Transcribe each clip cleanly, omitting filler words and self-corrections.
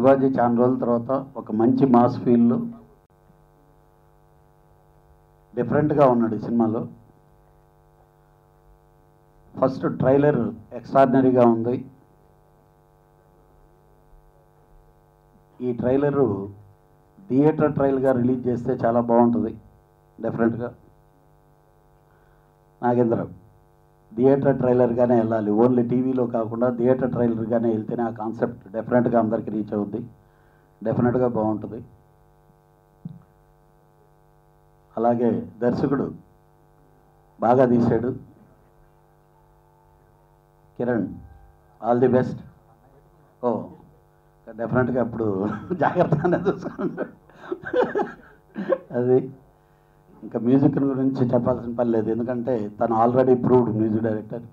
శివాజీ చాలా రోజుల తర్వాత ఒక మంచి మాస్ ఫీల్లో డిఫరెంట్గా ఉన్నాడు ఈ సినిమాలో. ఫస్ట్ ట్రైలర్ ఎక్స్ట్రాడినరీగా ఉంది. ఈ ట్రైలరు థియేటర్ ట్రైల్గా రిలీజ్ చేస్తే చాలా బాగుంటుంది. డెఫినెట్గా నాగేంద్ర థియేటర్ ట్రైలర్గానే వెళ్ళాలి, ఓన్లీ టీవీలో కాకుండా థియేటర్ ట్రైలర్గానే వెళ్తేనే ఆ కాన్సెప్ట్ డెఫినెట్గా అందరికీ రీచ్ అవుద్ది, డెఫినెట్గా బాగుంటుంది. అలాగే దర్శకుడు బాగా తీశాడు, కిరణ్ ఆల్ ది బెస్ట్. ఓ డెఫినెట్గా ఇప్పుడు జాగ్రత్తగానే చూసుకుంటాడు. అది ఇంకా మ్యూజిక్ గురించి చెప్పాల్సిన పని లేదు, ఎందుకంటే తను ఆల్రెడీ ప్రూవ్డ్ మ్యూజిక్ డైరెక్టర్.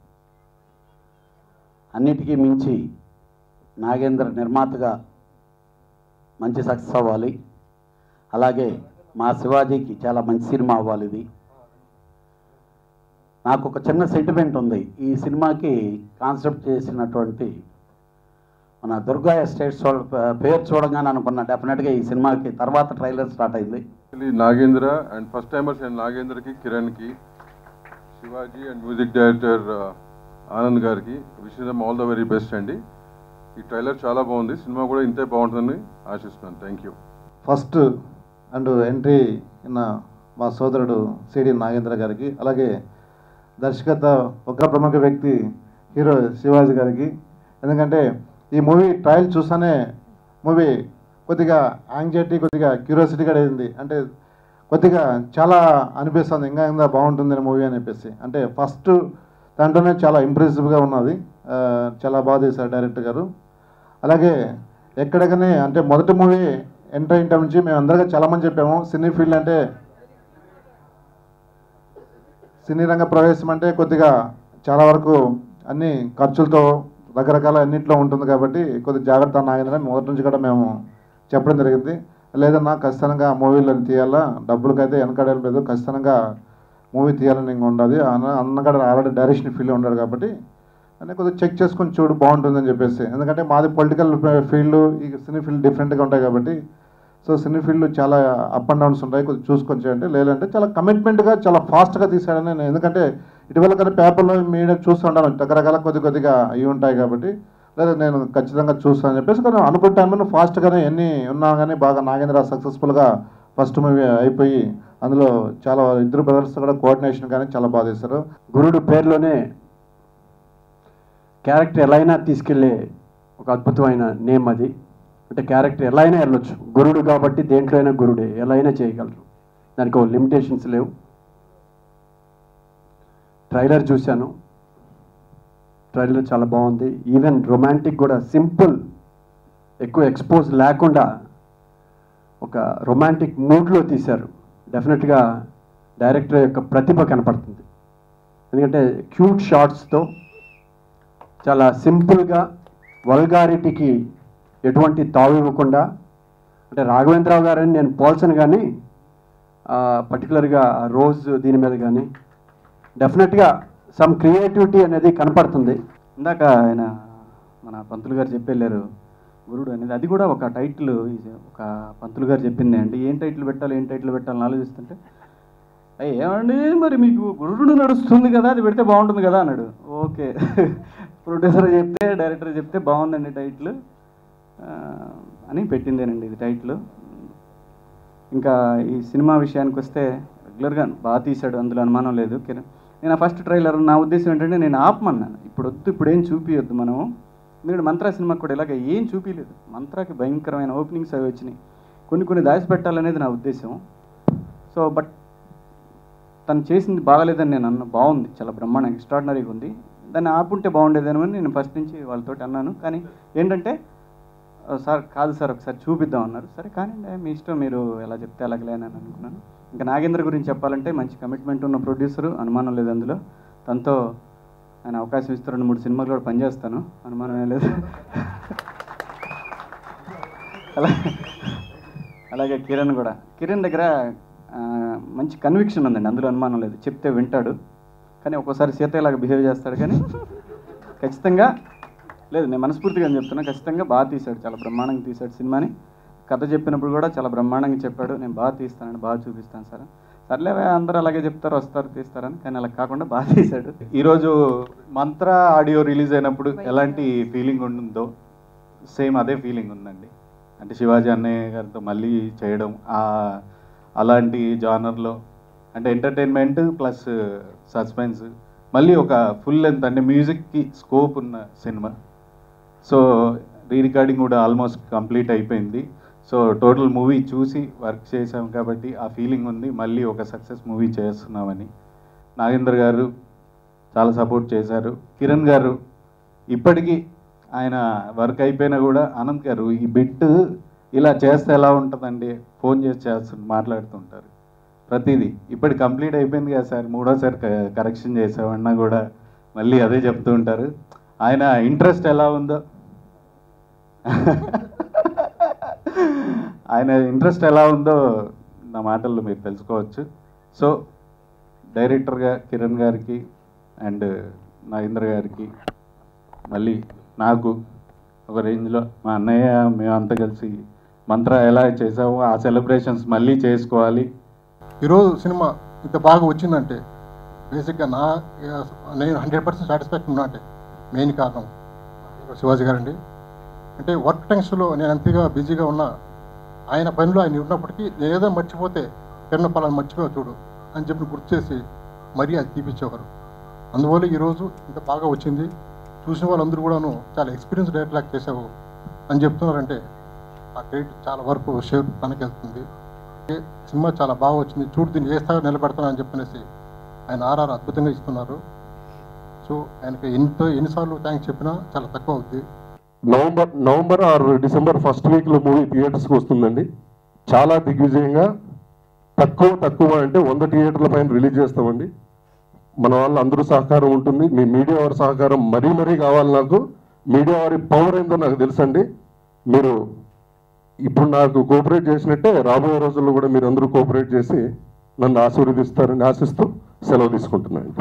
అన్నిటికీ మించి నాగేంద్ర నిర్మాతగా మంచి సక్సెస్ అవ్వాలి. అలాగే మా శివాజీకి చాలా మంచి సినిమా అవ్వాలి. ఇది నాకు ఒక చిన్న సెంటిమెంట్ ఉంది. ఈ సినిమాకి కాన్సెప్ట్ చేసినటువంటి మన దుర్గా ఎస్టేట్స్ వాళ్ళ పేరు చూడగానే అనుకున్నా డెఫినెట్గా ఈ సినిమాకి తర్వాత ట్రైలర్ స్టార్ట్ అయింది. Nagendra and first timers and నాగేంద్రకి, కిరణ్కి, Shivaji and music director Anand గారికి wish them all the very best అండి. ఈ ట్రైలర్ చాలా బాగుంది, సినిమా కూడా ఇంతే బాగుంటుందని ఆశిస్తున్నాను. Thank you. First and entry ఉన్న మా సోదరుడు సిడి నాగేంద్ర గారికి, అలాగే దర్శకత్వ ఒక ప్రముఖ వ్యక్తి హీరో శివాజీ గారికి. ఎందుకంటే ఈ మూవీ ట్రయల్ చూసానే మూవీ కొద్దిగా యాంగ్జైటీ, కొద్దిగా క్యూరియాసిటీ కూడా అయింది. అంటే కొద్దిగా చాలా అనిపిస్తుంది ఇంకా బాగుంటుంది మూవీ అని చెప్పేసి. అంటే ఫస్ట్ దాంట్లోనే చాలా ఇంప్రెసివ్గా ఉన్నది, చాలా బాగా చేశారు డైరెక్టర్ గారు. అలాగే ఎక్కడికనే అంటే మొదటి మూవీ ఎంటర్ అయిన నుంచి మేము అందరికీ చాలామంది చెప్పాము, సినీ ఫీల్డ్ అంటే సినీ రంగ ప్రవేశం అంటే కొద్దిగా చాలా వరకు అన్ని ఖర్చులతో రకరకాల అన్నింటిలో ఉంటుంది కాబట్టి కొద్దిగా జాగ్రత్త నాగేంద్ర మొదటి నుంచి కూడా మేము చెప్పడం జరిగింది. లేదన్నా ఖచ్చితంగా మూవీలో తీయాలా, డబ్బులకైతే వెనకడలేదు, ఖచ్చితంగా మూవీ తీయాలని ఇంకా ఉండదు అన్న కూడా ఆల్రెడీ డైరెక్షన్ ఫీల్డ్ ఉన్నాడు కాబట్టి అని కొద్దిగా చెక్ చేసుకొని చూడు బాగుంటుందని చెప్పేసి. ఎందుకంటే మాది పొలిటికల్ ఫీల్డ్, ఈ సినీ ఫీల్డ్ డిఫరెంట్గా ఉంటాయి కాబట్టి సో సినీ ఫీల్డ్ చాలా అప్ అండ్ డౌన్స్ ఉంటాయి, కొద్దిగా చూసుకొని చేయండి. లేదంటే చాలా కమిట్మెంట్గా చాలా ఫాస్ట్గా తీసాడని నేను, ఎందుకంటే ఇటీవల కానీ పేపర్లో మీడియా చూస్తుంటాను రకరకాల కొద్దిగా అవి ఉంటాయి కాబట్టి లేదా నేను ఖచ్చితంగా చూస్తానని చెప్పేసి కానీ అనుకున్న టైంలో ఫాస్ట్గానే ఎన్ని ఉన్నా కానీ బాగా నాగేంద్ర సక్సెస్ఫుల్గా ఫస్ట్ మూవీ అయిపోయి అందులో చాలా ఇద్దరు బ్రదర్స్ కూడా కోఆర్డినేషన్ కానీ చాలా బాగా చేశారు. గురుడు పేరులోనే క్యారెక్టర్ ఎలా అయినా తీసుకెళ్ళే ఒక అద్భుతమైన నేమ్ అది. అంటే క్యారెక్టర్ ఎలా అయినా వెళ్ళొచ్చు, గురుడు కాబట్టి దేంట్లో అయినా గురుడే, ఎలా అయినా చేయగలరు, దానికి ఒక లిమిటేషన్స్ లేవు. ట్రైలర్ చూశాను, ట్రైలర్ చాలా బాగుంది. ఈవెన్ రొమాంటిక్ కూడా సింపుల్, ఎక్కువ ఎక్స్పోజ్ లేకుండా ఒక రొమాంటిక్ మూడ్లో తీశారు. డెఫినెట్గా డైరెక్టర్ యొక్క ప్రతిభ కనపడుతుంది. ఎందుకంటే క్యూట్ షార్ట్స్తో చాలా సింపుల్గా వల్గారిటీకి ఎటువంటి తావు ఇవ్వకుండా, అంటే రాఘవేంద్రరావు గారని నేను పోల్చను కానీ పర్టికులర్గా రోజ్ దీని మీద కానీ డెఫినెట్గా సమ్ క్రియేటివిటీ అనేది కనపడుతుంది. ఇందాక ఆయన మన పంతులు గారు చెప్పెళ్ళారు గురుడు అనేది, అది కూడా ఒక టైటిల్ ఒక పంతులు గారు చెప్పింది అండి. ఏం టైటిల్ పెట్టాలని ఆలోచిస్తుంటే ఏమండి మరి మీకు గురుడు నడుస్తుంది కదా, అది పెడితే బాగుంటుంది కదా అన్నాడు. ఓకే ప్రొడ్యూసర్ చెప్తే డైరెక్టర్ చెప్తే బాగుందండి టైటిల్ అని పెట్టిందేనండి ఇది టైటిల్. ఇంకా ఈ సినిమా విషయానికి వస్తే రెగ్యులర్గా బాగా తీశాడు, అందులో అనుమానం లేదు. నేను ఆ ఫస్ట్ ట్రైలర్ నా ఉద్దేశం ఏంటంటే నేను ఆపమన్నాను, ఇప్పుడు ఏం చూపించొద్దు మనం. ఎందుకంటే మంత్రా సినిమాకి కూడా ఇలాగ ఏం చూపించలేదు, మంత్రాకి భయంకరమైన ఓపెనింగ్స్ అవి వచ్చినాయి, కొన్ని దాచిపెట్టాలనేది నా ఉద్దేశం. సో బట్ తను చేసింది బాగాలేదని నేను అన్న, బాగుంది, చాలా బ్రహ్మాండంగా ఎక్స్ట్రాడినరీగా ఉంది, దాన్ని ఆపుంటే బాగుండేదేమో అని నేను ఫస్ట్ నుంచి వాళ్ళతోటి అన్నాను. కానీ ఏంటంటే సార్ కాదు సార్ ఒకసారి చూపిద్దాం అన్నారు. సరే కానీ మీ ఇష్టం, మీరు ఎలా చెప్తే అలాగలే అని అనుకున్నాను. ఇంకా నాగేంద్ర గురించి చెప్పాలంటే మంచి కమిట్మెంట్ ఉన్న ప్రొడ్యూసరు, అనుమానం లేదు అందులో. తనతో ఆయన అవకాశం ఇస్తే 2-3 సినిమాలు కూడా పనిచేస్తాను, అనుమానమే లేదు. అలాగే కిరణ్ దగ్గర మంచి కన్విక్షన్ ఉందండి, అందులో అనుమానం లేదు. చెప్తే వింటాడు, కానీ ఒక్కోసారి సీతయ్యలాగా బిహేవ్ చేస్తాడు. కానీ ఖచ్చితంగా లేదు, నేను మనస్ఫూర్తిగా అని చెప్తున్నా, ఖచ్చితంగా బాగా తీశాడు, చాలా బ్రహ్మాండంగా తీశాడు సినిమాని. కథ చెప్పినప్పుడు కూడా చాలా బ్రహ్మాండంగా చెప్పాడు. నేను బాగా తీస్తానండి, బాగా చూపిస్తాను సార్. సర్లేవే అందరూ అలాగే చెప్తారు, వస్తారు, తీస్తారని, కానీ అలా కాకుండా బాగా తీశాడు. ఈరోజు మంత్ర ఆడియో రిలీజ్ అయినప్పుడు ఎలాంటి ఫీలింగ్ ఉంటుందో సేమ్ అదే ఫీలింగ్ ఉందండి. అంటే శివాజీ అన్నయ్య గారితో మళ్ళీ చేయడం అలాంటి జానర్లో, అంటే ఎంటర్టైన్మెంట్ ప్లస్ సస్పెన్స్, మళ్ళీ ఒక ఫుల్ లెంత్ అంటే మ్యూజిక్కి స్కోప్ ఉన్న సినిమా. సో రీ రికార్డింగ్ కూడా ఆల్మోస్ట్ కంప్లీట్ అయిపోయింది. సో టోటల్ మూవీ చూసి వర్క్ చేసాం కాబట్టి ఆ ఫీలింగ్ ఉంది, మళ్ళీ ఒక సక్సెస్ మూవీ చేస్తున్నామని. నాగేంద్ర గారు చాలా సపోర్ట్ చేశారు. కిరణ్ గారు ఇప్పటికీ ఆయన వర్క్ అయిపోయినా కూడా, ఆనంద్ గారు ఈ బిట్ ఇలా చేస్తే ఎలా ఉంటుందండి, ఫోన్ చేసి మాట్లాడుతుంటారు ప్రతిదీ. ఇప్పటి కంప్లీట్ అయిపోయింది కదా సార్, మూడోసారి కరెక్షన్ చేసామన్నా కూడా మళ్ళీ అదే చెప్తూ ఉంటారు. ఆయన ఇంట్రెస్ట్ ఎలా ఉందో ఆయన ఇంట్రెస్ట్ ఎలా ఉందో నా మాటల్లో మీరు తెలుసుకోవచ్చు. సో డైరెక్టర్గా కిరణ్ గారికి అండ్ నాగేంద్ర గారికి, మళ్ళీ నాకు ఒక రేంజ్లో మా అన్నయ్య మేమంతా కలిసి మంత్ర ఎలా చేసామో ఆ సెలబ్రేషన్స్ మళ్ళీ చేసుకోవాలి. ఈరోజు సినిమా ఇంత బాగా వచ్చిందంటే బేసిక్గా నేను 100% సాటిస్ఫాక్షన్ ఉన్నా అంటే మెయిన్ కారణం శివాజీ గారండి. అంటే వర్క్ టెన్షన్లో నేను అంతగా బిజీగా ఉన్నా, ఆయన పనిలో ఆయన ఉన్నప్పటికీ నేను ఏదో మర్చిపోతే కిరణ్ పలాన్ని మర్చిపోయి చూడు అని చెప్పి గుర్తు చేసి మరీ అది తీపిచ్చేవారు. అందువల్ల ఈరోజు ఇంత బాగా వచ్చింది. చూసిన వాళ్ళందరూ కూడాను చాలా ఎక్స్పీరియన్స్ డైరెక్ట్ చేసావు అని చెప్తున్నారంటే ఆ క్రెడిట్ చాలా వరకు షేర్ తనకి వెళ్తుంది. సినిమా చాలా బాగా వచ్చింది, చూడు దీన్ని ఏ స్థాయిలో నిలబెడతానని చెప్పనేసి ఆయన ఆర్ఆర్ అద్భుతంగా ఇస్తున్నారు. సో ఆయనకి ఎన్నిసార్లు థ్యాంక్స్ చెప్పినా చాలా తక్కువ అవుద్ది. నవంబర్ ఆర్ డిసెంబర్ ఫస్ట్ వీక్లో మూవీ థియేటర్స్కి వస్తుందండి. చాలా దిగ్విజయంగా తక్కువ అంటే 100 థియేటర్ల పైన రిలీజ్ చేస్తామండి. మన వాళ్ళ అందరూ సహకారం ఉంటుంది. మీ మీడియా వారి సహకారం మరీ కావాలి నాకు. మీడియా వారి పవర్ ఏందో నాకు తెలుసండి. మీరు ఇప్పుడు నాకు కోఆపరేట్ చేసినట్టే రాబోయే రోజుల్లో కూడా మీరు అందరూ కోఆపరేట్ చేసి నన్ను ఆశీర్వదిస్తారని ఆశిస్తూ సెలవు తీసుకుంటున్నాను.